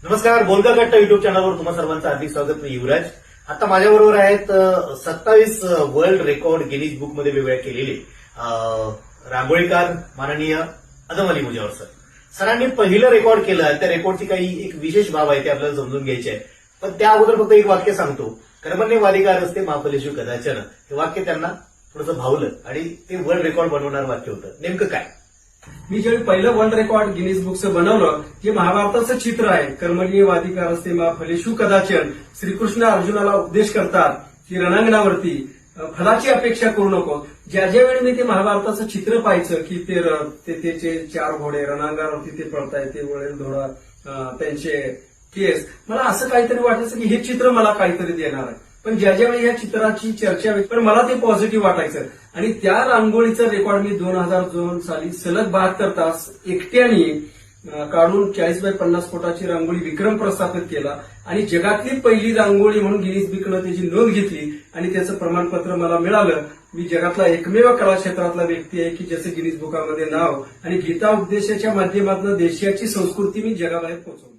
नमस्कार, बोलका कट्टा युट्यूब चॅनलवर तुम्हा सर्वांचं हार्दिक स्वागत. मी युवराज. आता माझ्याबरोबर आहेत 27 वर्ल्ड रेकॉर्ड गिनीज बुकमध्ये वेगवेगळ्या केलेले रांगोळीकार माननीय अदम अली मुजावर सर. सरांनी पहिलं रेकॉर्ड केलं. त्या रेकॉर्डची काही एक विशेष बाब आहे ते आपल्याला समजून घ्यायची आहे. पण त्या अगोदर फक्त एक वाक्य सांगतो. कर्मण्यवाधिकार असते महाफलेषु कदाचन. हे वाक्य त्यांना थोडंसं भावलं आणि ते वर्ल्ड रेकॉर्ड बनवणार वाक्य होतं. नेमकं काय? मी ज्यावेळी पहिलं वर्ल्ड रेकॉर्ड गिनीज बुकचं बनवलं, जे महाभारताचं चित्र आहे, कर्मण्यवाधिकार असते फलेषु कदाचन. श्रीकृष्ण अर्जुनाला उपदेश करतात की रणांगणावरती फलाची अपेक्षा करू नको. ज्या ज्यावेळी मी ते महाभारताचं चित्र पाहायचं की त्याचे 4 घोडे रणांगणावरती ते पळतायत, ते वळेल घोडा, त्यांचे केस, मला असं काहीतरी वाटायचं की हे चित्र मला काहीतरी देणार आहे. पण ज्या ज्यावेळी या चित्राची चर्चा होईल पण मला ते पॉझिटिव्ह वाटायचं. आणि त्या रांगोळीचा रेकॉर्ड मी 2002 साली सलग 72 तास एकट्याने काढून 40 बाय 50 फुटाची रांगोळी विक्रम प्रस्थापित केला. आणि जगातली पहिली रांगोळी म्हणून गिनीज बुकनं त्याची नोंद घेतली आणि त्याचं प्रमाणपत्र मला मिळालं. मी जगातला एकमेव कला क्षेत्रातला व्यक्ती आहे की ज्याचं गिनीज बुकामध्ये नाव आणि गीता उपदेशाच्या माध्यमातून देशाची संस्कृती मी जगाबाहेर पोहोचवली.